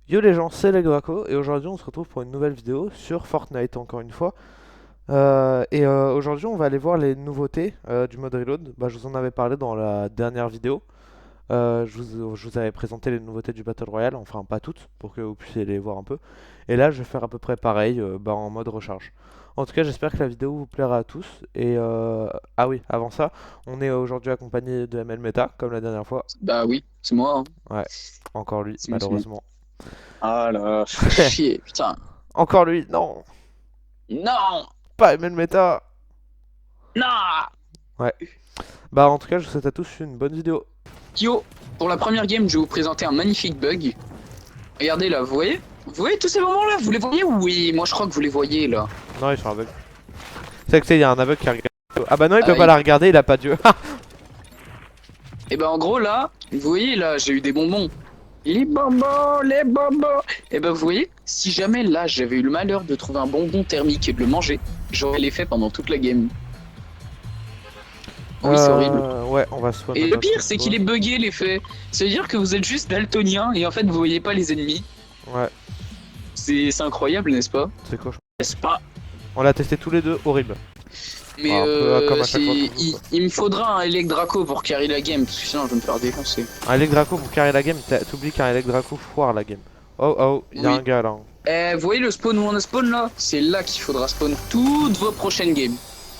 Yo les gens, c'est Draco et aujourd'hui on se retrouve pour une nouvelle vidéo sur Fortnite encore une fois. Aujourd'hui on va aller voir les nouveautés du mode reload. Bah, je vous en avais parlé dans la dernière vidéo. Je vous avais présenté les nouveautés du Battle Royale, enfin pas toutes, pour que vous puissiez les voir un peu. Et là je vais faire à peu près pareil, bah, en mode recharge. En tout cas j'espère que la vidéo vous plaira à tous. Ah oui, avant ça, on est aujourd'hui accompagné de ML Meta, comme la dernière fois. Bah oui, c'est moi, hein. Ouais, encore lui, C'est moi, c'est moi. malheureusement. Ah là, je fais chier, putain. Encore lui, non, Non! pas ML Meta. Non! Ouais. Bah en tout cas je vous souhaite à tous une bonne vidéo. Yo, pour la première game, je vais vous présenter un magnifique bug. Regardez là, vous voyez? Vous voyez tous ces moments-là? Vous les voyez? Oui, moi je crois que vous les voyez là. Non, ils sont aveugles. C'est que tu sais, il y a un aveugle qui regarde. Ah bah non, il peut Ah, pas la regarder, il a pas Dieu. Et ben en gros là, vous voyez là, j'ai eu des bonbons. Les bonbons, les bonbons. Et ben vous voyez, si jamais là j'avais eu le malheur de trouver un bonbon thermique et de le manger, j'aurais l'effet pendant toute la game. Oui, c'est horrible. Ouais, on va spawn Et le notre pire, c'est qu'il spawn. est buggé l'effet. Ça veut dire que vous êtes juste daltonien et en fait vous voyez pas les ennemis. Ouais, C'est incroyable, n'est-ce pas? c'est quoi? N'est-ce pas? On l'a testé tous les deux, horrible. Mais Ah, un peu comme à chaque fois qu'on joue, quoi. il me faudra un Elec Draco pour carry la game, parce que sinon je vais me faire défoncer. Un Elec Draco pour carrer la game, t'oublies qu'un Elec Draco foire la game. Oh oh, il y a un Oui. gars là. Vous voyez le spawn où on a spawn là? C'est là qu'il faudra spawn toutes vos prochaines games.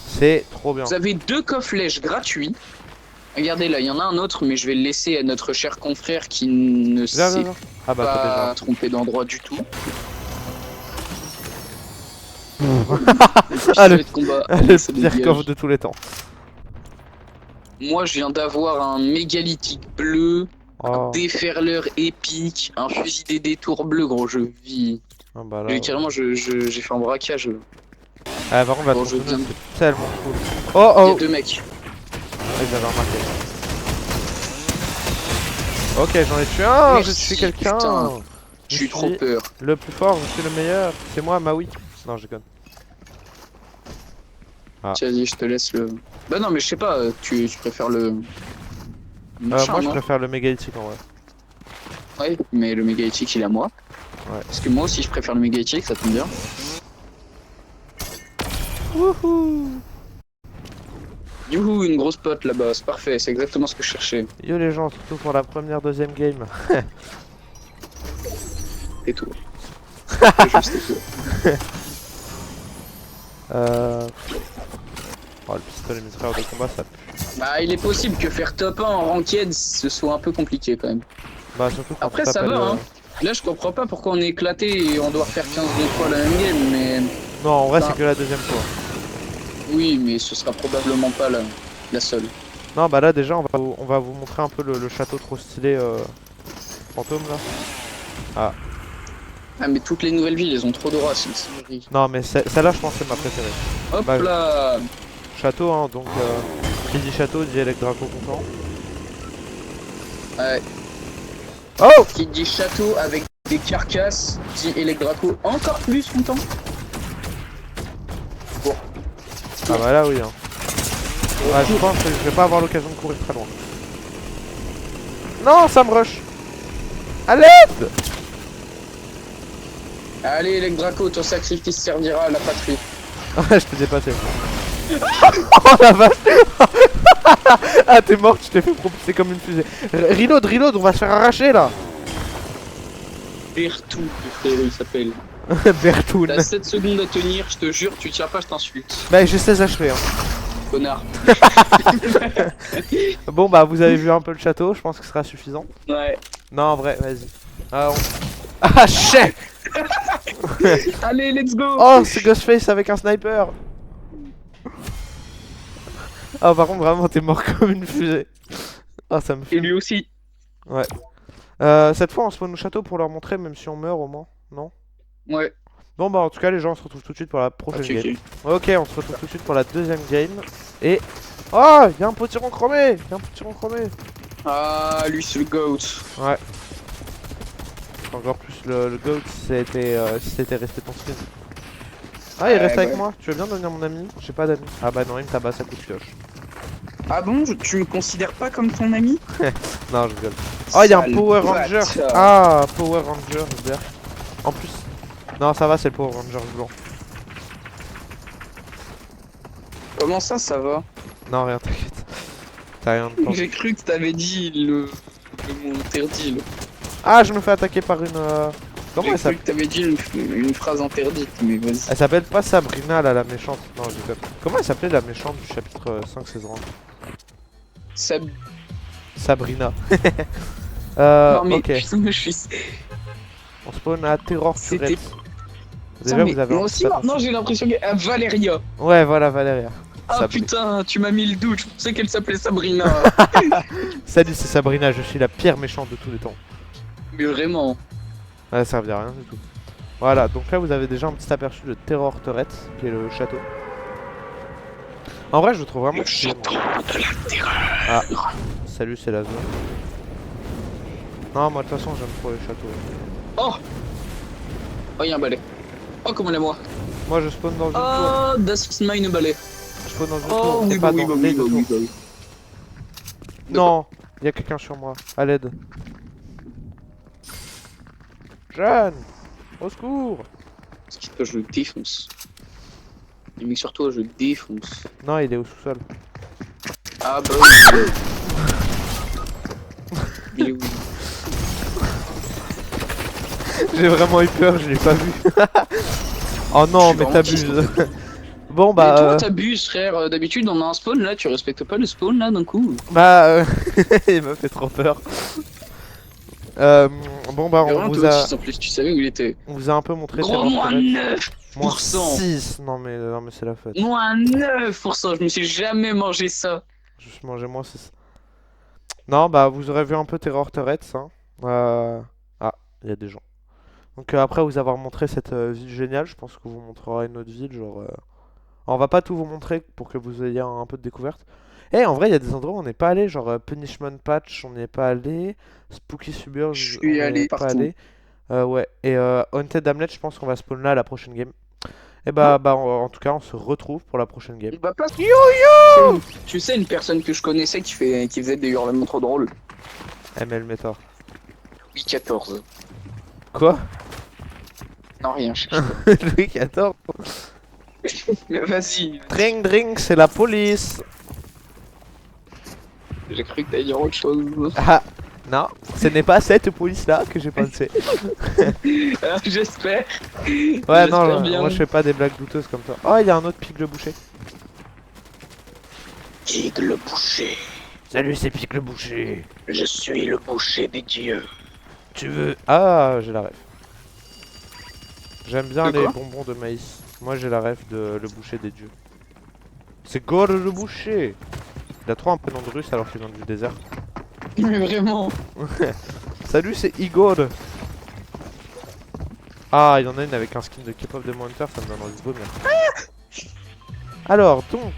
C'est trop bien. Vous avez 2 coffres gratuits. Regardez là, il y en a un autre, mais je vais le laisser à notre cher confrère qui ne Viens, viens, s'est viens. Ah bah t'as déjà pas trompé d'endroit du tout. Ah, Pistolet de combat, le allez, ça pire coffre dégage. de tous les temps. Moi, je viens d'avoir un mégalithique bleu, un Oh, déferleur épique, un fusil des détours bleu, gros, je vis. ah bah là. Carrément, j'ai fait un braquage. Ah, par contre, la Bon, je tronçonneuse, viens. c'est tellement cool. Oh Il y a oh. 2 mecs. Ah, j'avais remarqué. Ok, j'en ai tué un, j'ai tué Merci, quelqu'un. putain. Je J'ai eu trop suis peur. le plus fort, je suis le meilleur. C'est moi, Maui. Non, je déconne. Ah. Tiens, vas-y, je te laisse le. Bah non, mais je sais pas, tu préfères le. Machin, Moi, je non? préfère le mégalithique en vrai. Ouais, mais le méga éthique, il est à moi. Ouais. Parce que moi aussi, je préfère le méga éthique, ça tombe bien. Wouhou! Youhou, une grosse pote là-bas, c'est parfait, c'est exactement ce que je cherchais. Yo les gens, surtout pour la première, deuxième game. Et tout. C'est juste et tout. euh... Oh, le pistolet mitrailleur de combat, ça pue. Bah, il est possible que faire top 1 en ranked, ce soit un peu compliqué quand même. Bah, surtout quand Après, on ça s'appelle. va, hein. Là, je comprends pas pourquoi on est éclaté et on doit refaire 15 000 fois la même game, mais. Non, en vrai, Bah, c'est que la deuxième fois. oui, mais ce sera probablement pas la seule. Non, bah là, déjà, on va vous montrer un peu le château trop stylé fantôme là. Ah. Ah, mais toutes les nouvelles villes, elles ont trop d'aura, c'est une série. Non, mais celle-là, je pense que c'est ma préférée. Hop Bah, là! château, hein, donc. Qui dit château, dit Elec Draco content. Ouais. Oh! Qui dit château avec des carcasses, dit Elec Draco encore plus content. Bon. Ah bah là, oui, hein. Ouais, je pense que je vais pas avoir l'occasion de courir très loin. Non, ça me rush. À l'aide. Allez, Elec Draco, ton sacrifice servira à la patrie. Ouais, je t'ai dépassé. Oh la vache. Ah, t'es mort, tu t'es fait propulser comme une fusée. Reload, reload, on va se faire arracher là. Bertou, le frérot, il s'appelle. Bertoun. T'as 7 secondes à tenir, je te jure, tu tiens pas, je t'insulte. Bah, j'ai 16 HP. Hein. Connard. Bon, bah, vous avez vu un peu le château, je pense que ce sera suffisant. Ouais. Non, en vrai, vas-y. Ah, chef. Allez, let's go! Oh, c'est Ghostface avec un sniper. Ah, par contre, vraiment, t'es mort comme une fusée. Ah, ça me Et fait. lui aussi. Ouais. Cette fois, on spawn au château pour leur montrer, même si on meurt au moins. Non? Ouais. Bon, bah, en tout cas, les gens, on se retrouve tout de suite pour la prochaine Ok, game. ok. Ok, on se retrouve tout de suite pour la deuxième game. Et. Oh, il y a un potiron chromé. Il y a un potiron chromé. Ah, lui, c'est le GOAT. Ouais. Encore plus le GOAT si c'était resté ton skin. Ah, il reste avec Ouais. moi. Tu veux bien devenir mon ami? J'ai pas d'amis. Ah, bah non, il me tabasse à coups de pioche. Ah bon, tu me considères pas comme ton ami? Non, je rigole. Oh, il y a un Sale Power Ranger. bâtard. Ah, Power Ranger, vert. En plus. Non, ça va, c'est le Power Ranger blanc. Comment ça va? Non, rien, t'inquiète. T'as rien de planté. J'ai cru que t'avais dit le mot interdit, là. Ah, je me fais attaquer par une. Comment J'ai elle cru s'appelle? que t'avais dit une phrase interdite, mais vas-y. Elle s'appelle pas Sabrina, là, la méchante. Non, je déconne. Comment elle s'appelait la méchante du chapitre 5 saison 1? Sab... Sabrina. non mais ok. putain, je suis... On spawn à Terror C'était- Turret. Putain, Déjà, mais vous avez moi un aussi petit maintenant aperçu. j'ai l'impression que... Valéria. Ouais, voilà, Valéria. Ah Sabri- putain, tu m'as mis le doute, je pensais qu'elle s'appelait Sabrina. Salut, c'est Sabrina, je suis la pire méchante de tous les temps. Mais vraiment. Ouais, ça servir à rien du tout. Voilà, donc là vous avez déjà un petit aperçu de Terror Turret, qui est le château. En vrai, je le trouve vraiment Le stylé, château moi. de la terreur. Ah, salut, c'est la zone. Non, moi de toute façon, j'aime trop les châteaux. Oh. Oh, y'a un balai. Oh, comment est moi. Moi, je spawn dans une tour. Oh, that's mine balai. Je spawn dans une Oh, tour, oui, et pas oui, dans oui, les oui, deux oui, tours. oui. Non, il y a quelqu'un sur moi, à l'aide. Jeanne, au secours. Parce que je le défonce. Les mecs sur toi, je le défonce. Non, il est au sous-sol. Ah bah oui. Mais oui. J'ai vraiment eu peur, je l'ai pas vu. Oh non, Je suis mais vraiment t'abuses. Bon Mais bah, toi, t'abuses, frère. D'habitude, on a un spawn là, tu respectes pas le spawn là d'un coup. il m'a fait trop peur. Bon bah, Et on vraiment, vous toi a, aussi, en plus, tu savais où il était. on vous a un peu montré Gros, Terror moins Turret. 9%. Moins 6. Non mais c'est la fête. Moins 9%. Je me suis jamais mangé ça. Je suis mangé moins 6. Non bah, vous aurez vu un peu Terror Turret, hein. Ah, il y a des gens. Donc après vous avoir montré cette ville géniale, je pense que vous montrera une autre ville, genre... Alors, on va pas tout vous montrer pour que vous ayez un peu de découverte. Eh, en vrai, il y a des endroits où on n'est pas allé, genre Punishment Patch, on n'y est pas allé. Spooky Suburbs, Je on suis n'y allé est pas partout. allé. Ouais, et Haunted Hamlet, je pense qu'on va spawn là à la prochaine game. Et bah, en tout cas, on se retrouve pour la prochaine game. Bah, pas. Tu sais, une personne que je connaissais qui faisait des hurlements trop drôles. ML Metor. Louis XIV. Quoi? Non, rien, je cherche Louis XIV. pas. Mais vas-y. Drink, drink, c'est la police. J'ai cru que t'allais dire autre chose. Ah, non, ce n'est pas cette police-là que j'ai pensé. Alors, j'espère. Ouais, non, J'espère bien. moi je fais pas des blagues douteuses comme ça. Oh, il y a un autre pic le boucher. Pique le boucher. Salut, c'est pic le boucher. Je suis le boucher des dieux. Tu veux... Ah, j'ai la ref. J'aime bien De les quoi bonbons de maïs. Moi j'ai la ref de le boucher des dieux. C'est Gore le boucher. Il a trop un prénom de russe alors qu'il vient du désert. Mais vraiment. Salut, c'est Igor. Ah, il y en a une avec un skin de K-pop de Hunter, ça me donne envie de vomir. Alors, donc,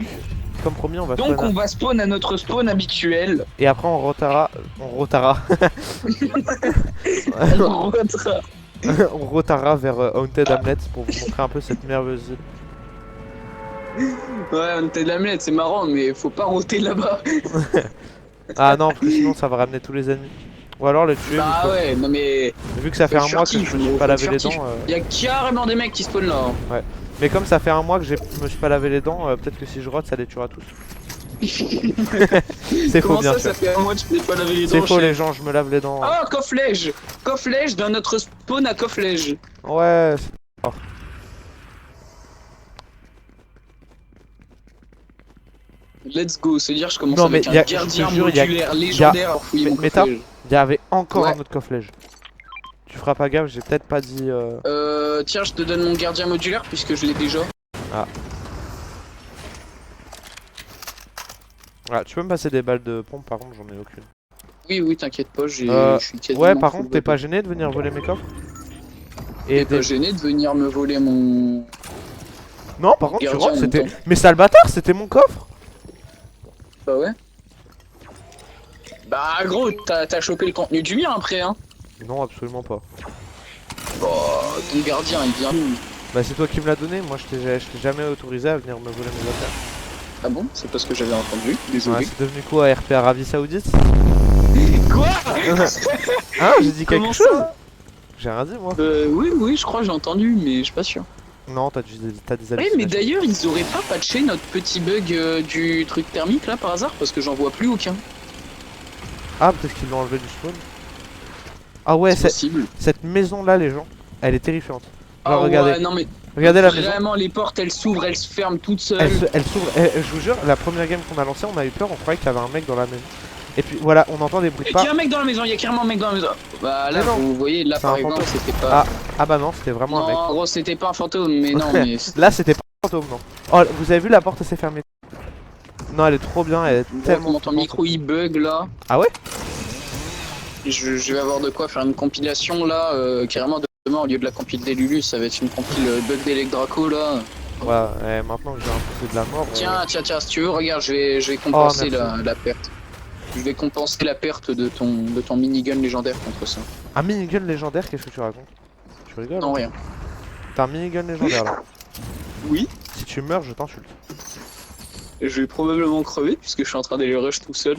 comme promis, on va Donc, spawn on va spawn à notre spawn habituel. et après on rotara... On rotara... On rentrera. on rotara vers Haunted Hamlet pour vous montrer un peu cette merveilleuse île. Ouais, on était de la mêlette, c'est marrant, mais faut pas roter là-bas. Ah non, parce que sinon ça va ramener tous les ennemis. Ou alors les tuer, Bah ouais, non mais. vu que ça fait un mois que furtif, je me suis faut pas lavé les furtif. dents. Y a carrément des mecs qui spawnent là. Hein. Mais comme ça fait un mois que je me suis pas lavé les dents, peut-être que si je rote ça les tuera tous. C'est faux Comment bien ça, sûr. ça fait un mois que tu n'es pas lavé les C'est dents, faux chef. les gens, je me lave les dents. Ah, Cofflège. Cofflège dans notre spawn à Cofflège. Ouais, Let's go, se dire je commence Non, avec mais un je te gardien jure, y a- modulaire légendaire pour fouiller mon Méta, cofflège. il y avait encore Ouais. un autre cofflège. Tu feras pas gaffe, j'ai peut-être pas dit... Tiens, je te donne mon gardien modulaire puisque je l'ai déjà. Ah, tu peux me passer des balles de pompe par contre, j'en ai aucune. Oui, oui, t'inquiète pas, je suis quasiment Ouais, par full contre, t'es battle. pas gêné de venir voler mes coffres? T'es Et pas gêné de venir me voler mon... Non, par contre, tu Gardien rentres, en même c'était... temps. Mais sale bâtard, c'était mon coffre! Bah ouais. Bah gros, t'as chopé le contenu du mien après, hein. Non, absolument pas. Bah, ton gardien, il vient d'où? Bah c'est toi qui me l'as donné, moi je t'ai jamais autorisé à venir me voler mes affaires. Ah bon? C'est parce que j'avais entendu, Ouais, désolé. c'est devenu quoi, RP Arabie Saoudite? Quoi? Hein, j'ai dit quelque Comment chose? ça? J'ai rien dit moi. Oui, je crois, j'ai entendu, mais je suis pas sûr. Non, t'as des Ouais, mais hallucinations. d'ailleurs, ils auraient pas patché notre petit bug du truc thermique là par hasard parce que j'en vois plus aucun. Ah, peut-être qu'ils l'ont enlevé du spawn. Ah ouais, C'est possible. cette maison là, les gens, elle est terrifiante. Ah Genre, regardez, ouais, non mais regardez la maison. vraiment, les portes elles s'ouvrent, elles se ferment toutes Elle seules. se- elle s'ouvre. Je vous jure, la première game qu'on a lancée, on a eu peur, on croyait qu'il y avait un mec dans la maison. Et puis voilà, on entend des bruits de Il y pas. a un mec dans la maison, il y a carrément un mec dans la maison. Bah là, Mais non. vous voyez, là C'est par un exemple, fantôme. c'était pas. Ah bah non, c'était vraiment Non, un mec. en gros, c'était pas un fantôme, mais non, mais. Là, c'était pas un fantôme, non. Oh, vous avez vu, la porte s'est fermée. Non, elle est trop bien, elle est Gros, tellement. comment ton micro il bug là. Ah ouais? Je vais avoir de quoi faire une compilation là, carrément demain au lieu de la compile des Lulu, ça va être une compile bug d'Elecdraco là. Ouais, maintenant que j'ai un peu fait de la mort. Tiens, si tu veux, regarde, je vais compenser merci. la perte. Je vais compenser la perte de ton minigun légendaire contre ça. Un minigun légendaire, qu'est-ce que tu racontes? Tu rigoles? Non, Hein? rien. T'as un minigun légendaire là. Oui. Si tu meurs, je t'insulte. Je vais probablement crever puisque je suis en train d'aller rush tout seul.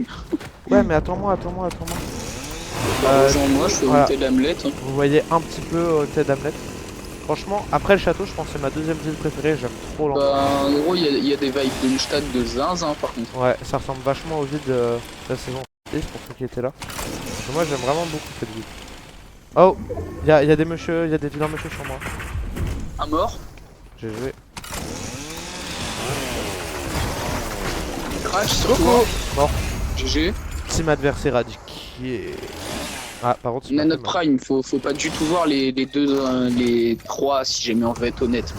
Ouais, mais attends-moi. Rejoins-moi, je fais voilà. monter l'Hamlet. Hein. Vous voyez un petit peu Ted Hamlet. Franchement, après le château, je pense que c'est ma deuxième ville préférée. J'aime trop l'endroit. Bah, en gros, il y a des vibes d'une stade de zinzin par contre. Ouais, ça ressemble vachement au vide de la saison 6 pour ceux qui étaient là. Parce que moi, j'aime vraiment beaucoup cette ville. Oh, il y a des monsieur, il y a des vilains monsieur sur moi. Un mort. J'ai joué. Crash sur toi. Mort. GG. Team adversaire radiqué. Ah, par contre, On a notre prime, faut pas du tout voir les trois si jamais on veut être honnête.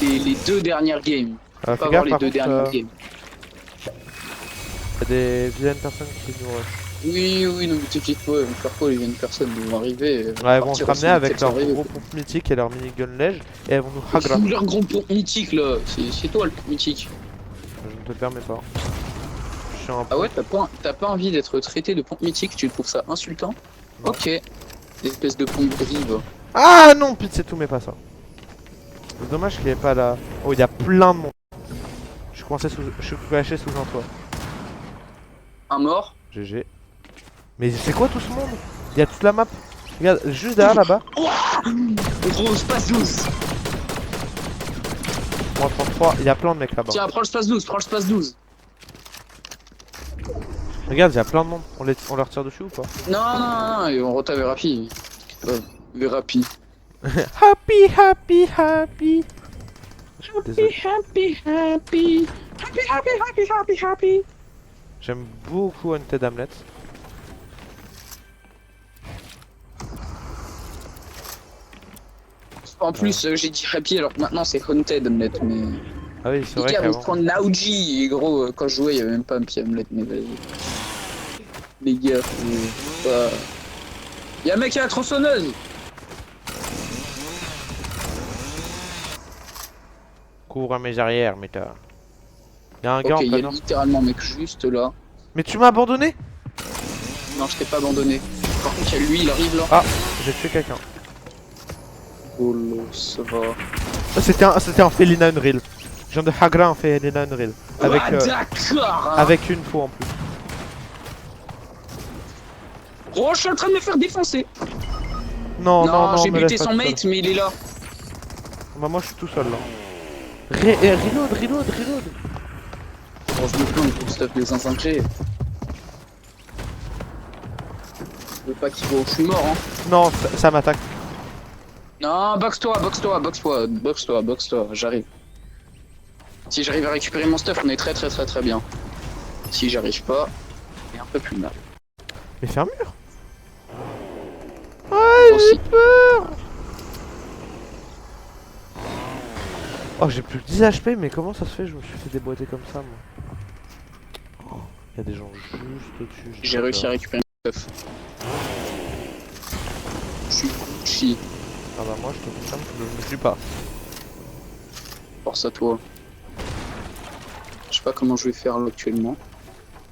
les deux dernières games. Faut pas fais voir gaffe, les par deux contre, dernières games. y a des vilaines personnes qui nous rush. Oui, non mais t'inquiète pas, ils vont faire quoi, les jeunes personnes ils vont arriver. Ouais, elles vont se partir ramener aussi, avec peut-être leur s'arriver, gros quoi. pompe mythique et leur minigun lège et elles vont nous hagra. Leur gros pont mythique là, c'est toi le pont mythique. Je ne te permets pas. Je suis un Ah ouais, t'as pas envie d'être traité de pont mythique, tu trouves ça insultant? Non. Ok. Espèce de pont brive. Ah non, pitié tout, mais pas ça. C'est dommage qu'il n'y ait pas là. Oh, il y a plein de monde. Je suis caché sous un toit. Un mort. GG. Mais c'est quoi tout ce monde? Il y a toute la map. Regarde, juste derrière là-bas. Gros, space 12. Moins 33, il y a plein de mecs là-bas. Tiens, prends le space 12, prends le space 12. Regarde, il y a plein de monde. On leur tire dessus ou pas? Non, et on rota Verapi. Verapi. Happy. Désolé. Happy. J'aime beaucoup Haunted Hamlet. En plus, j'ai dit Happy alors que maintenant c'est Haunted Hamlet, mais. Ah oui, c'est Les vrai gars, vous qu'avant. prendre Naoji, et gros, quand je jouais, il y avait même pas un petit Hamlet, mais vas-y. Les gars, faut pas. Y'a un mec qui a la tronçonneuse! Cours à mes arrières, mais t'as. Y'a un gars Ok, en il y plein a nord. littéralement un mec juste là. Mais tu m'as abandonné? Non, je t'ai pas abandonné. Par contre, il y a lui, il arrive là. Ah, j'ai tué quelqu'un. Oh là, ça va. Ah, c'était un Felina Unreal. Je viens de Hagra un Felina Unreal. Avec, Ah, d'accord! Hein. avec une fois en plus. Oh, je suis en train de me faire défoncer! Non, j'ai me buté laisse pas son tout seul. mate, mais il est là. Bah, moi je suis tout seul là. Reload. Bon, je me plante pour le stuff des 500G. Je veux pas qu'il voit où je suis mort, hein. Non, ça m'attaque. Non, boxe-toi, j'arrive. Si j'arrive à récupérer mon stuff, on est très bien. Si j'arrive pas, c'est un peu plus mal. Mais fais un mur. Ouais, Aussi. j'ai peur. Oh, j'ai plus que 10 HP, mais comment ça se fait? Je me suis fait déboîter comme ça, moi. Oh, y a des gens juste au-dessus. J'ai réussi à récupérer mon stuff. Je suis Gucci. Ah bah, moi je te confirme que je ne suis pas. Force à toi. Je sais pas comment je vais faire là actuellement.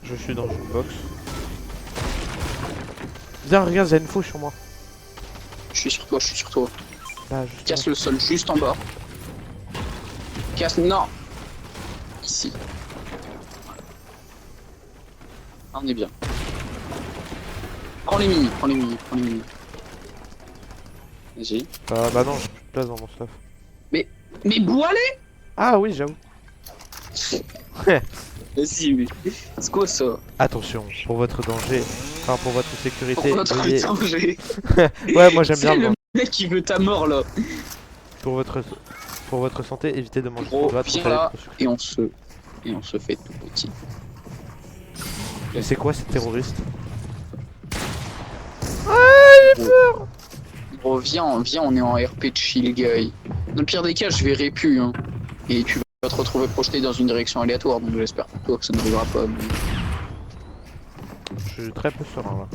Je suis dans une box. Viens, regarde, il y a une fauche sur moi. Je suis sur toi. Là, juste Casse là. le sol juste en bas. Casse. Non! Ici. Ah, on est bien. Prends les mini, prends les mini, prends les mini. Vas-y. Bah non, j'ai plus de place dans mon stuff. Mais bois-les. Ah oui, j'avoue. Vas-y, mais c'est quoi ça? Attention, pour votre danger, enfin pour votre sécurité, Pour votre veuillez- danger. Ouais, moi j'aime bien C'est le le vent. mec qui veut ta mort là. Pour votre santé, évitez de manger Gros, trop de pâtes, viens trop salé, là trop sucré. et on se fait tout petit. Mais c'est quoi ces terroristes? Gros, viens, on est en RP chill guy. Dans le pire des cas, je verrai plus hein. Et tu vas te retrouver projeté dans une direction aléatoire, donc j'espère pour toi que ça n'arrivera pas. Mais... Je suis très peu serein là.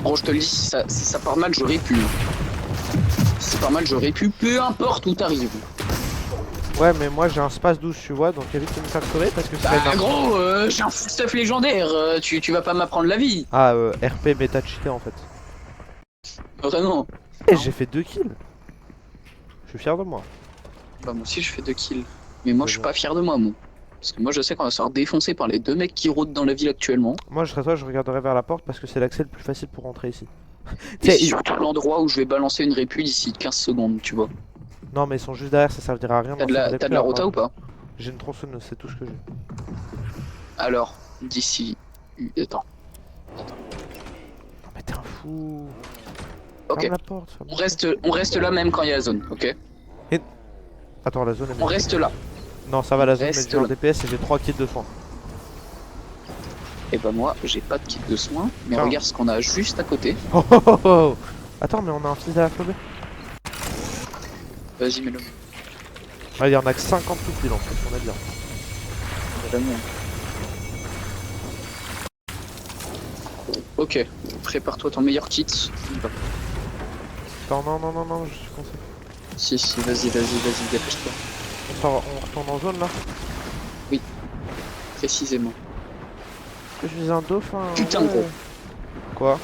Gros, je te le dis, si ça part mal, j'aurais pu. Si ça part mal, j'aurais pu, peu importe où t'arrives. Ouais, mais moi j'ai un space 12, tu vois, donc évite de me faire crever parce que c'est Bah gros, j'ai un full stuff légendaire, tu vas pas m'apprendre la vie. Ah, RP bêta cheaté en fait. Vraiment. Et j'ai fait 2 kills. Je suis fier de moi. Bah moi aussi je fais 2 kills. Mais moi C'est je suis bon. pas fier de moi, moi. Parce que moi je sais qu'on va se faire défoncer par les 2 mecs qui rôdent dans la ville actuellement. Moi je serais toi, je regarderais vers la porte parce que c'est l'accès le plus facile pour rentrer ici. Et c'est surtout l'endroit où je vais balancer une répu d'ici 15 secondes, tu vois. Non, mais ils sont juste derrière, ça servira à rien. T'as de la rota ou pas? J'ai une tronçonneuse, c'est tout ce que j'ai. Alors, d'ici... Attends. Non, mais t'es un fou. Ok. Ferme la porte. ferme On la porte. reste là même quand il y a la zone, ok? Attends, la zone est On magnifique. reste là. Non, ça va, la zone, mais Reste j'ai un là. DPS et j'ai 3 kits de soins. Et bah moi, j'ai pas de kit de soins, mais Tiens. regarde ce qu'on a juste à côté. Oh, oh, oh, oh. Attends, mais on a un fils derrière Kobe. Vas-y, mets-le. Ouais, il y en a que 50 tout pile en plus, on est bien. Ok, prépare-toi ton meilleur kit. Attends, non, non, non, non, je suis coincé. Si, vas-y, dépêche-toi. On retourne en zone là. Précisément. Je suis un dauphin. Putain, ouais. gros. Quoi?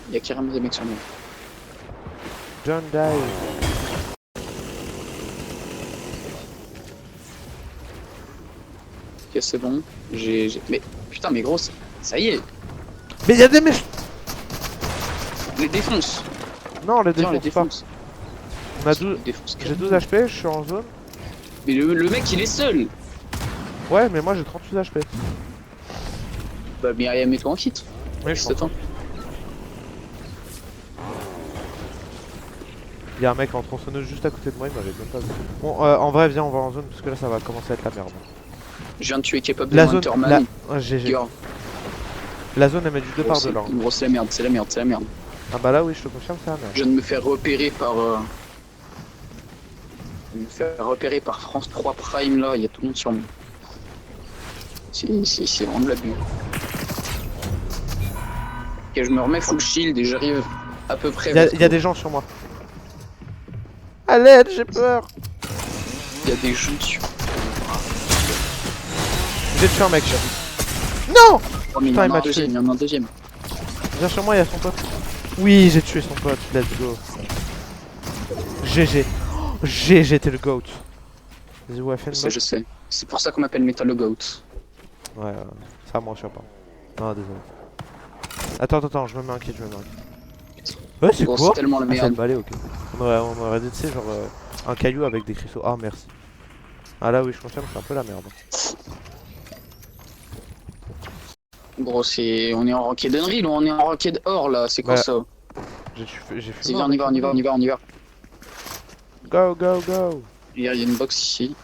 Il y a carrément des mecs sur moi. John die. Ok, c'est bon. Mais putain, mais gros, ça y est, Mais y'a des méchants. les défonce. Non, les Viens, les défonce pas. défonce. On a 12. Les défonce. J'ai 12 HP, je suis en zone. Mais le mec, il est seul. Ouais, mais moi j'ai 38 HP. Bah, mais mets-toi en kit. Oui, je Juste pense. attends. Y'a un mec en tronçonneuse juste à côté de moi, il m'avait même pas vu. Bon, en vrai, viens, on va en zone parce que là ça va commencer à être la merde. Je viens de tuer Capable de La zone. Winterman. La... GG. Girl. La zone elle met du 2 par C'est 2 là. gros, c'est la merde, c'est la merde, c'est la merde. Ah bah là, oui, je te confirme, c'est la merde. Je viens de me faire repérer par. Je viens de me faire repérer par France 3 Prime là, il y a tout le monde sur moi. C'est vraiment de l'abus. Ok, je me remets full shield et j'arrive à peu près. Il y a des gens sur moi. À l'aide, j'ai peur. Il y a des gens sur. J'ai tué un mec. Non. Oh, mais Putain, il y en a il m'a un deuxième, il y en a un deuxième. Viens sur moi, il y a son pote. Oui, j'ai tué son pote, let's go. GG. Oh, GG, t'es le GOAT. The Waffen Je sais. C'est pour ça qu'on m'appelle Metal Goat. Ouais, ça me rassure pas. Non, désolé. Attends, je me mets un kit, Ouais, c'est Gros, quoi? c'est tellement la Ah, c'est merde. le balai, ok. On aurait dit, tu sais, genre un caillou avec des cristaux. Ah, merci. Ah là, oui, je confirme, c'est un peu la merde. Gros, on est en Rocket Unreal ou on est en Rocket Or là, c'est quoi Ouais. ça? J'ai fait. C'est viens, on y va. Go, go, go. Il y a une box ici.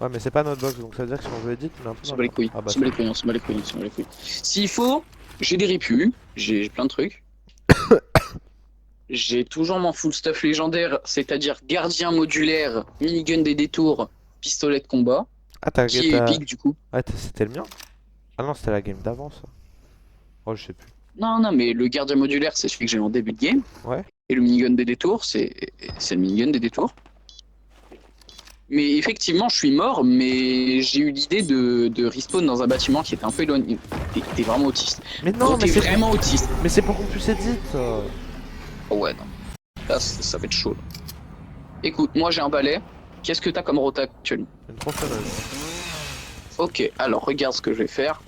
Ouais, mais c'est pas notre box, donc ça veut dire que si on veut edit, on est un peu. On se bat les couilles, Ah, on bah, se bat les couilles, on se bat les couilles, on se bat les couilles. S'il faut, j'ai des répus, j'ai plein de trucs. J'ai toujours mon full stuff légendaire, c'est-à-dire gardien modulaire, minigun des détours, pistolet de combat, Ah, t'as. qui est épique du coup. Ah, c'était le mien? Ah non, c'était la game d'avant, ça. Oh, je sais plus. Non, mais le gardien modulaire, c'est celui que j'ai en début de game. Ouais. Et le minigun des détours, c'est le minigun des détours. Mais effectivement, je suis mort, mais j'ai eu l'idée de respawn dans un bâtiment qui était un peu éloigné. T'es vraiment autiste. Mais non, Gros, mais t'es c'est vraiment autiste. mais c'est pour qu'on puisse edit. Oh ouais, non. Là, ça va être chaud. Là. Écoute, moi j'ai un balai. Qu'est-ce que t'as comme rota actuellement? Une tronçonneuse. Ok, alors regarde ce que je vais faire.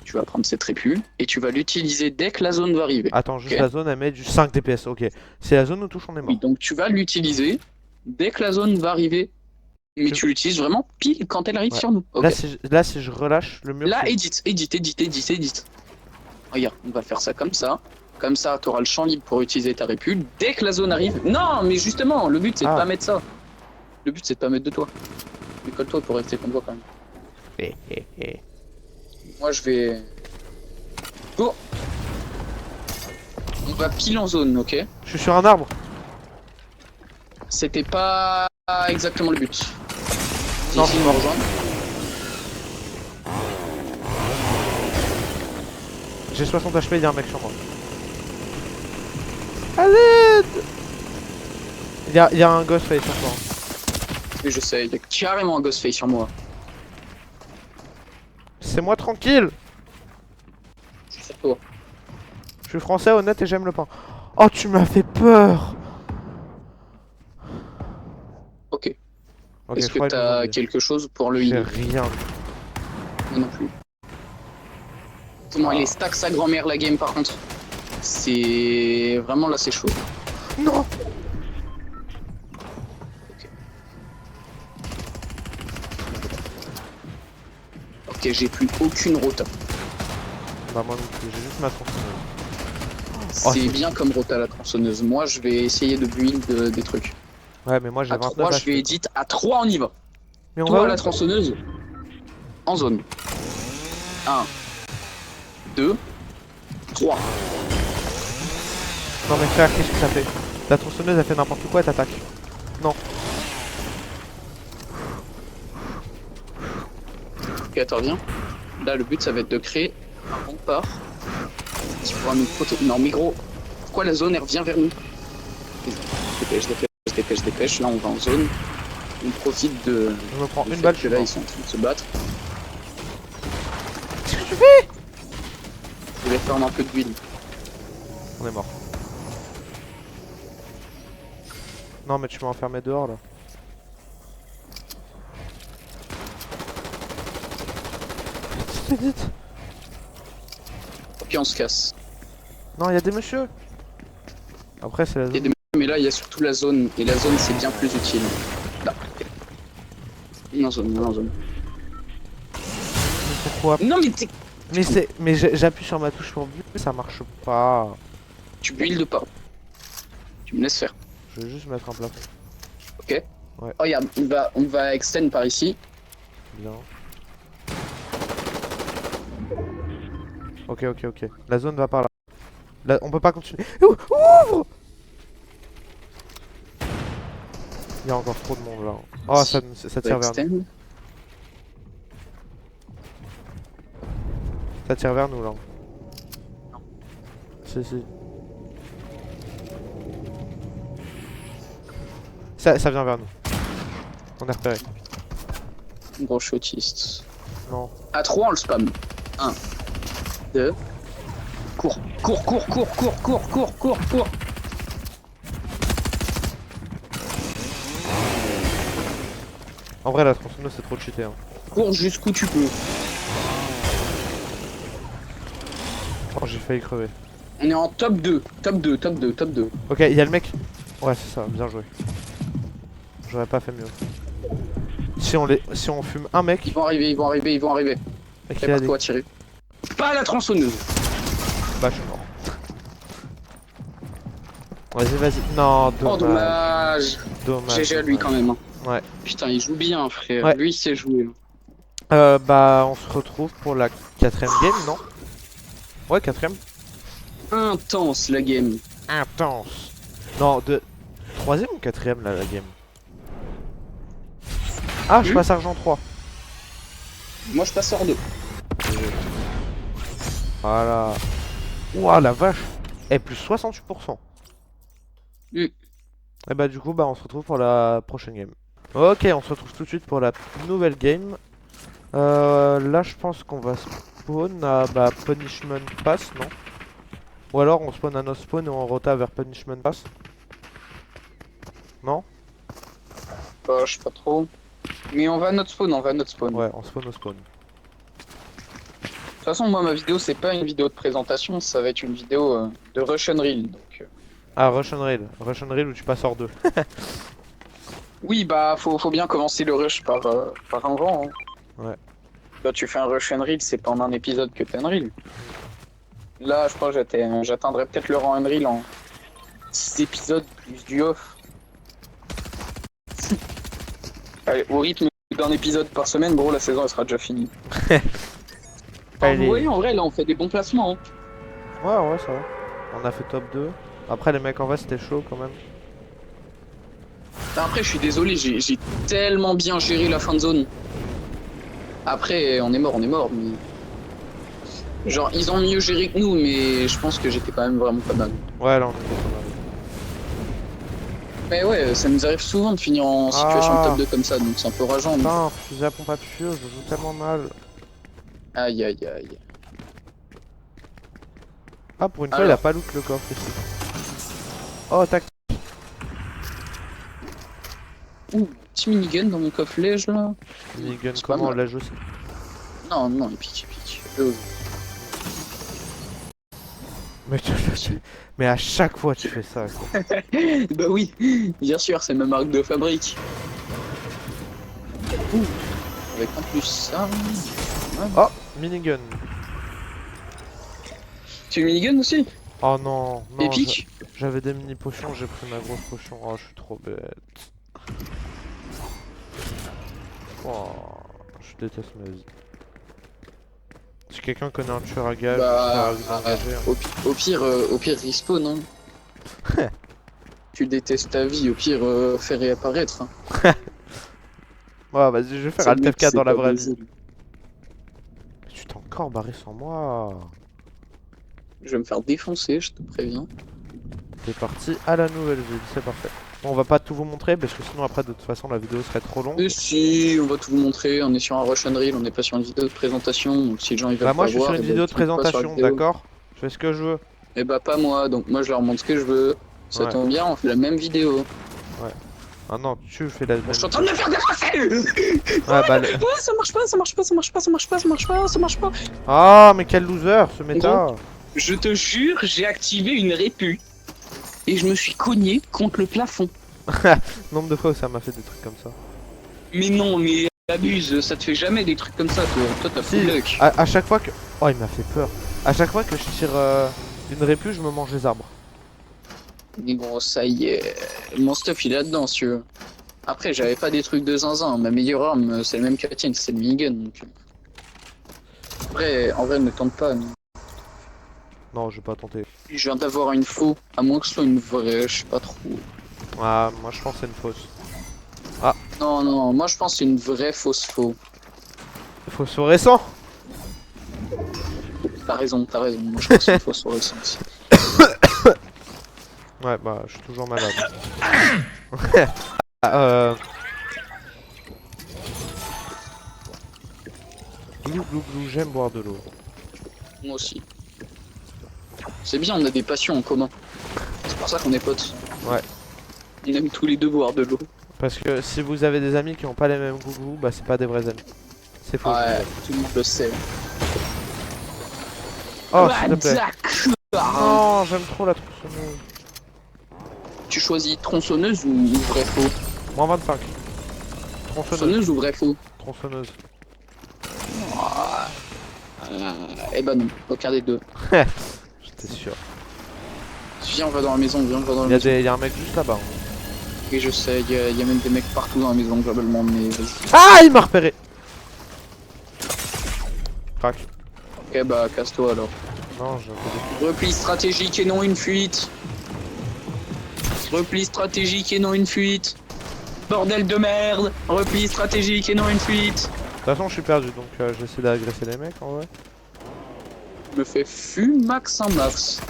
Tu tu vas prendre cette répule et tu vas l'utiliser dès que la zone va arriver. Attends, juste Ok. la zone, elle met du 5 DPS. Ok. Si la zone nous touche, on est Oui, mort. donc tu vas l'utiliser dès que la zone va arriver. Mais Tu- tu l'utilises vraiment pile quand elle arrive Ouais. sur nous. Là, Ok. là, si je relâche le mur, Là, c'est... edit. Regarde, on va faire ça comme ça. Comme ça, tu auras le champ libre pour utiliser ta répule dès que la zone arrive. Non, mais justement, le but c'est de Ah. pas mettre ça. Le but c'est de pas mettre de toi. Mais colle-toi pour rester comme toi quand même. Moi je vais. Go. On va pile en zone, ok? Je suis sur un arbre. C'était pas exactement le but. Non. Ici, me rejoindre. J'ai 60 HP, il y a un mec sur moi. À l'aide! Il y a un Ghostface sur toi. Oui, je sais, il y a carrément un Ghostface sur moi. C'est moi tranquille. Je suis sur toi. Je suis français, honnête et j'aime le pain. Oh, tu m'as fait peur. Ok. Ok, Est-ce je que crois qu'ils nous ont t'as dit. quelque chose pour le J'ai heal? rien. Moi non plus. Comment elle est stack sa grand-mère la game par contre? C'est vraiment là c'est chaud. Non. Ok, j'ai plus aucune rota. Bah moi non plus, j'ai juste ma tronçonneuse. C'est c'est- bien comme rota la tronçonneuse. Moi je vais essayer de build des trucs. Ouais, mais moi j'ai À 29 3 je HP, vais quoi. edit, à 3 on y va. Mais on Toi va à la où? tronçonneuse, en zone. 1, 2, 3. Non mais frère, qu'est-ce que ça fait? La tronçonneuse elle fait n'importe quoi, elle t'attaque. Non. Ok, attends, viens. Là le but ça va être de créer un rempart qui pourra nous protéger. Non mais gros, pourquoi la zone elle revient vers nous? Dépêche. Là on va en zone. On profite de. Je me prends du une fait balle, que je là suis ils sont en train de se battre. Qu'est-ce que tu fais? Je vais faire un peu de build. On est mort. Non mais tu m'as enfermé dehors là. Vite. Puis on se casse. Non, il y a des messieurs. Après c'est la Il y a zone. des- Mais là il y a surtout la zone. Et la zone c'est bien plus utile. Là. En zone, en zone. Mais pourquoi? Non mais t'es. Mais j'appuie sur ma touche pour buter, ça marche pas. Tu buildes pas. Tu me laisses faire. Je vais juste mettre un plafond. Ok. Ouais. Oh, regarde, on va extend par ici. Bien. Ok. La zone va par là. Là, on peut pas continuer. Ouvre! Il y a encore trop de monde là. Oh, ça On tire va vers nous. extend. Ça tire vers nous là. Si. Ça vient vers nous. On est repéré. Gros shotiste. Non. À 3 on le spam. 1, 2. Cours. En vrai, la tronçonneuse c'est trop cheaté. Hein. Cours jusqu'où tu peux. Oh, j'ai failli crever. On est en top 2. Top 2. Ok, il y a le mec. Ouais, c'est ça, bien joué. J'aurais pas fait mieux. Si on fume un mec, Ils vont arriver. et qu'il a des... Prépare-toi à tirer. Pas à la tronçonneuse. Bah, je suis mort. Vas-y. Non, Oh dommage. dommage. GG à lui quand même. Hein. Ouais. Putain, il joue bien, frère. Ouais. Lui, il sait jouer. Bah, on se retrouve pour la 4ème game, non? Ouais, 4ème. Intense la game. Intense. Non, 3ème ou 4ème là, la game? Ah, je passe argent 3. Moi, je passe hors 2. Voilà. Ouah, la vache. Et plus 68%. Mm. Et bah, du coup, bah, on se retrouve pour la prochaine game. Ok, on se retrouve tout de suite pour la nouvelle game. Là, je pense qu'on va spawn à Punishment Pass, non? Ou alors on spawn à no spawn et on rota vers Punishment Pass? Non? Bah, je sais pas trop. Mais on va à notre spawn, Ouais, on spawn au spawn. façon, moi, ma vidéo, c'est pas une vidéo de présentation, ça va être une vidéo de Russian Reel. Donc, Ah, Russian Reel. Russian Reel où tu passes hors 2. oui, bah, faut bien commencer le rush par un rang. Hein. Ouais. Quand tu fais un Russian Reel, c'est pas en un épisode que t'as un reel. Là, je crois que j'atteindrai peut-être le rang Unreal en 6 épisodes plus du off. Allez, au rythme d'un épisode par semaine, gros, la saison elle sera déjà finie. Enfin, vous Allez. voyez, en vrai, là, on fait des bons placements. Hein. Ouais, ça va. On a fait top 2. Après, les mecs en vrai, c'était chaud quand même. Après, je suis désolé, j'ai tellement bien géré la fin de zone. Après, on est mort, mais... Genre, ils ont mieux géré que nous, mais je pense que j'étais quand même vraiment pas mal. Ouais, là, on est pas mal. Mais ouais, ça nous arrive souvent de finir en situation de Ah. top 2 comme ça, donc c'est un peu rageant. Mais... Putain, fusil à pompe à feu, je joue tellement mal. Aïe, aïe, aïe. Ah, pour une fois, Alors. il a pas loot le coffre ici. Oh, tac. Ouh, petit minigun dans mon coffre-lège, là. Minigun, C'est pas comment on mal. l'a joué ça? Non, non, il pique. Mais, mais à chaque fois, tu fais ça, quoi. Bah oui, bien sûr, c'est ma marque de fabrique. Ouh, avec en plus ça... Ouais. Oh, minigun. Tu veux minigun aussi? Oh non, non. Épique? J'avais des mini potions, j'ai pris ma grosse potion. Oh, je suis trop bête. Oh, je déteste ma vie. Si quelqu'un connaît un tueur à gage, Bah, vous engager, hein. au pire, respawn, hein. Tu détestes ta vie, au pire, fais réapparaître. Hein. Ouais, vas-y, je vais faire C'est Alt le mec, F4 c'est dans la pas vraie baisé. vie. Tu t'es encore barré sans moi. Je vais me faire défoncer, je te préviens. T'es parti à la nouvelle ville, c'est parfait. Bon, on va pas tout vous montrer parce que sinon après de toute façon la vidéo serait trop longue. Et si, on va tout vous montrer, on est sur un Russian Reel, on n'est pas sur une vidéo de présentation, donc si les gens ils veulent Bah moi pas je suis sur voir, une eh ben, vidéo de ils cliquent pas sur la présentation, vidéo. d'accord? Je fais ce que je veux. Et bah pas moi, donc moi je leur montre ce que je veux. Ça Ouais. tombe bien, on fait la même vidéo. Ah non, tu fais la même. Je suis en train de me faire défoncer. Ouais, bah le... Ouais, ça marche pas, ça marche pas, ça marche pas, ça marche pas, ça marche pas, ça marche pas. Ah mais quel loser ce méta. Je te jure, j'ai activé une répu. Et je me suis cogné contre le plafond. Nombre de fois où ça m'a fait des trucs comme ça. Mais non, mais abuse, ça te fait jamais des trucs comme ça, toi. Toi, t'as Si, full luck. à chaque fois que... Oh il m'a fait peur. À chaque fois que je tire une répu, je me mange les arbres. Mais bon, ça y est. Mon stuff, il est là-dedans, si tu veux. Après, j'avais pas des trucs de zinzin. Ma meilleure arme, c'est le même que la tienne, c'est le minigun. Donc... en vrai, ne tente pas. Mais... Non, je vais pas tenter. Je viens d'avoir une faux, à moins que ce soit une vraie, je sais pas trop. Ah, moi je pense que c'est une fausse. Non, non, moi je pense que c'est une vraie fausse faux. Fausse récent. T'as raison, moi je pense que c'est une fausse faux aussi. Ouais, bah je suis toujours malade. Ah, Glou glou glou, j'aime boire de l'eau. Moi aussi. C'est bien, on a des passions en commun. C'est pour ça qu'on est potes. Ouais. On aime tous les deux boire de l'eau. Parce que si vous avez des amis qui ont pas les mêmes goûts que vous, bah c'est pas des vrais amis. C'est faux. Ouais, tout le monde le sait. Oh, Ah, s'il te plaît. d'accord. Non, j'aime trop la tronçonneuse. Tu choisis tronçonneuse ou vrai faux? Moins 25. Tronçonneuse. Tronçonneuse ou vrai faux? Tronçonneuse. Eh ben non, aucun des deux. J'étais sûr. Viens, on va dans la maison, viens, on va dans la maison. Il y a un mec juste là-bas. Et je sais, il y a même des mecs partout dans la maison globalement, mais vas-y. Ah, il m'a repéré. Crac. Ok, bah casse-toi alors. Non, j'ai un peu de... Repli stratégique et non une fuite. Repli stratégique et non une fuite. Bordel de merde. Repli stratégique et non une fuite. De toute façon, je suis perdu, donc j'essaie d'agresser les mecs en vrai. Je me fais fumax un max.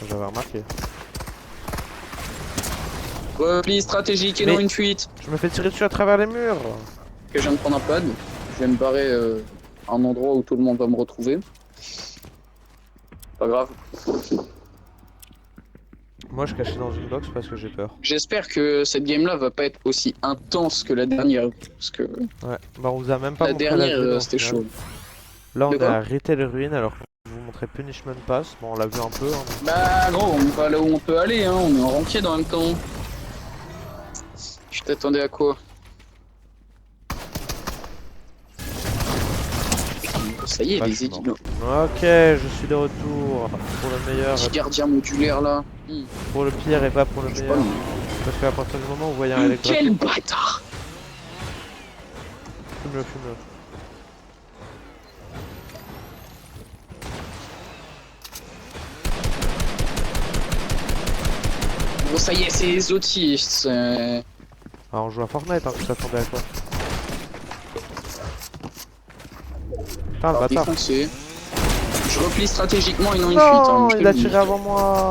J'avais remarqué. Repli stratégique et non Mais- une fuite. Je me fais tirer dessus à travers les murs. Que je viens de prendre un pad. Je vais me barrer à un endroit où tout le monde va me retrouver. Pas grave. Moi, je cachais dans une box parce que j'ai peur. J'espère que cette game là va pas être aussi intense que la dernière. Parce que Ouais. Bah, on vous a même pas la montré dernière vidéo, au c'était final. chaud. Là, on De est quoi? à Retail Ruin, alors je vais vous montrer Punishment Pass. Bon, on l'a vu un peu. Hein. Bah gros, on va là où on peut aller, hein. On est en ranked en même temps. Je t'attendais à quoi? Ça y est, Bah, je les suis mort. édinos. Ok, je suis de retour pour le meilleur, Petit et gardien modulaire là. pour le pire et pas pour le Je sais pas, meilleur. non. Parce qu'à partir du moment où vous voyez un Quel électrochoc, bâtard! fume-le, fume-le. Bon, ça y est, c'est les autistes. Ah, on joue à Fortnite, hein, tu t'attendais à quoi? Putain, le Alors, bâtard. défoncé. Je replie stratégiquement et non une fuite. Non, Hein, je te il a le dis. tiré avant moi.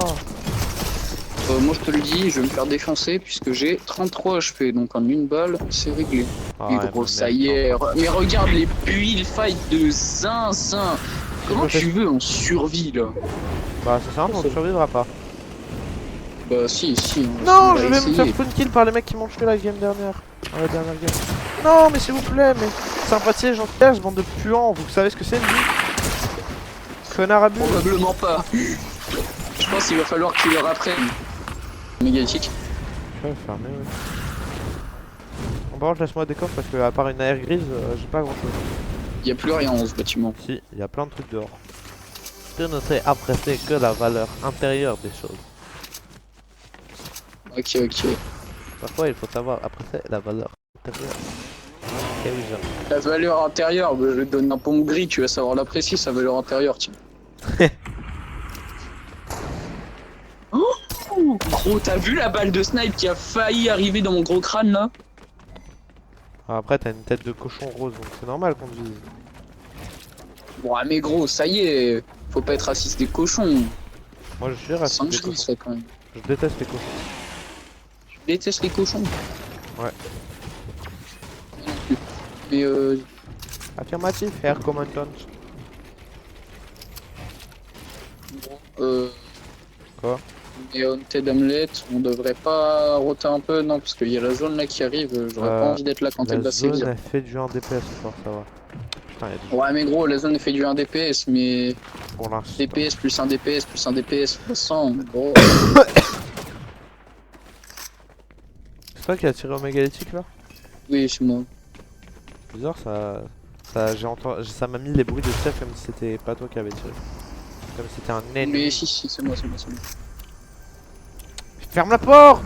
Moi, je te le dis, je vais me faire défoncer puisque j'ai 33 HP. Donc, en une balle, c'est réglé. Ah, Et ouais, gros, ma ça merde, y est. encore. Mais regarde les build fight de zinzin. Comment me fais- tu veux en survie là? Bah, ça sert à rien, on ne survivra pas. Bah, si, Non, on je va vais me essayer. faire spawn kill par les mecs qui m'ont tué la game dernière. La dernière game. Non, mais s'il vous plaît, mais sympathie, gentillesse, bande de puants, vous savez ce que c'est, lui? Connard à bulle. Probablement pas. Je pense qu'il va falloir qu'il leur apprenne. Mégatique. Je vais fermer, ouais. Bon, par contre, laisse-moi des coffres parce que, à part une AR grise, j'ai pas grand chose. Y a plus rien dans ce bâtiment. Si, il y a plein de trucs dehors. Je ne sais apprécier que la valeur intérieure des choses. Ok, ok. Parfois, il faut savoir apprécier la valeur intérieure. Ok, oui, j'aime. La valeur intérieure, bah, je te donne un pomme gris, tu vas savoir l'apprécier, sa valeur intérieure, tiens. Oh, gros, t'as vu la balle de snipe qui a failli arriver dans mon gros crâne là? Après, t'as une tête de cochon rose, donc c'est normal qu'on te vise. Bon, ah, mais gros, ça y est, faut pas être raciste des cochons. Moi, je suis raciste des Singerie, cochons. ça quand même. Je déteste les cochons. Je déteste les cochons. Ouais. Mais Affirmatif, Air Commandant. Quoi? mais Haunted Hamlet, on devrait pas roter un peu, non, parce qu'il y a la zone là qui arrive, j'aurais pas envie d'être là quand elle La va zone sévir. a fait du 1 DPS fort, ça va. Putain, il y a du Ouais, mais gros, la zone fait du 1 DPS, mais pour l'instant. DPS plus 1 DPS plus 1 DPS fois 100, gros. C'est toi qui as tiré au mégalithique là? Oui, c'est moi. Bizarre, ça m'a mis les bruits de tir comme si c'était pas toi qui avais tiré. Comme si c'était un ennemi. Mais si, c'est moi, c'est moi, c'est moi. Ferme la porte!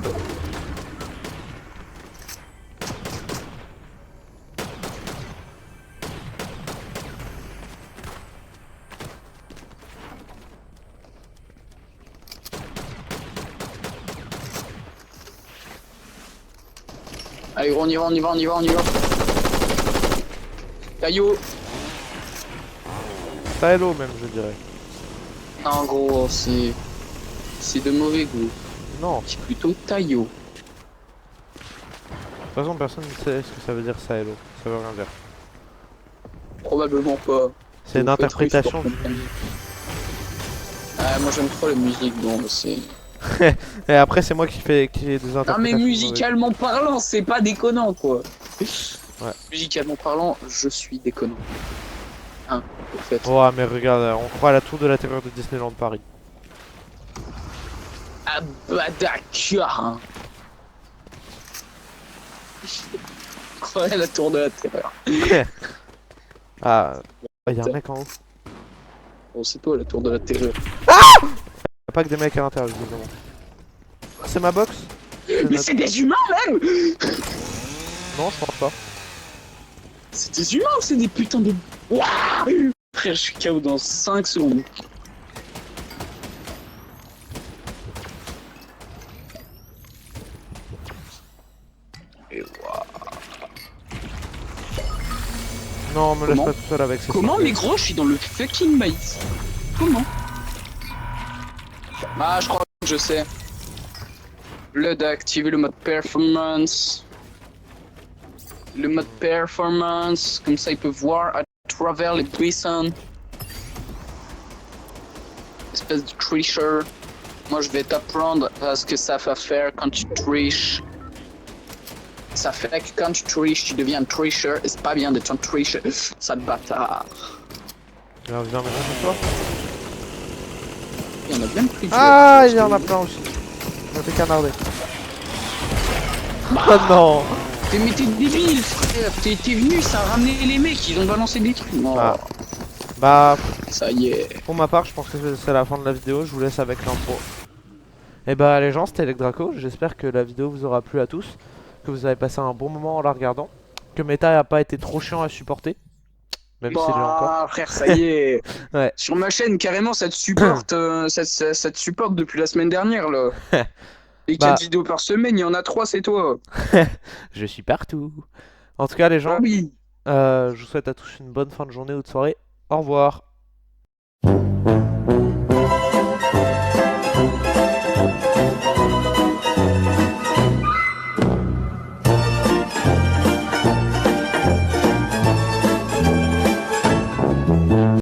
Allez, gros, on y va, on y va, on y va, on y va. Taillot. Ça hello même, je dirais. Non, gros, c'est de mauvais goût. Non, C'est plutôt taillot. de toute façon, personne ne sait ce que ça veut dire ça hello. Ça veut rien dire. Probablement pas. C'est une Faut être russe interprétation pour du. comprendre. Ah, moi j'aime trop la musique, bon, c'est. Et après, c'est moi qui ai des Non, interprétations. mais musicalement parlant, c'est pas déconnant, quoi. Ouais. Musicalement parlant, je suis déconnant. Hein, au fait. Oh, mais regarde, on croit à la tour de la terreur de Disneyland Paris. Ah bah d'accord, hein. Ouais, la tour de la terreur. Ah, il y a un mec en haut. Bon, c'est toi la tour de la terreur. Y'a pas que des mecs à l'intérieur, visiblement. C'est ma box? Mais c'est des humains même. Non, je pense pas. C'est des humains ou c'est des putains de. Waouh. Frère, je suis KO dans 5 secondes. Et waouh. Non, me laisse Comment pas tout seul avec ces Comment, sorties. mais gros, je suis dans le fucking maïs. Comment? Ah, je crois que je sais. Le d'activer le mode performance. Le mode performance, comme ça il peut voir à travers les buissons. Espèce de tricher. Moi je vais t'apprendre à ce que ça va faire quand tu triches. Ça fait que quand tu triches, tu deviens un tricher et c'est pas bien d'être un tricher. Sale bâtard. Viens, viens, maintenant chez toi. Il y en a bien plus. Ah, il y en a plein aussi. Je me fais canarder. Oh non. Mais t'es débile, frère. T'es venu, ça a ramené les mecs, ils ont balancé des trucs. Oh, Bah, bah, ça y est. pour ma part, je pense que c'est la fin de la vidéo. Je vous laisse avec l'intro. Et bah, les gens, c'était Elecdraco. J'espère que la vidéo vous aura plu à tous. Que vous avez passé un bon moment en la regardant. Que Meta n'a pas été trop chiant à supporter. Même s'il l'est encore. Bah, frère, ça y est. Ouais. Sur ma chaîne, carrément, ça te supporte, ça te supporte depuis la semaine dernière, là. Les 4 Bah, vidéos par semaine, il y en a 3, c'est toi. je suis partout. En tout cas, les Bah gens, oui. je vous souhaite à tous une bonne fin de journée ou de soirée. Au revoir.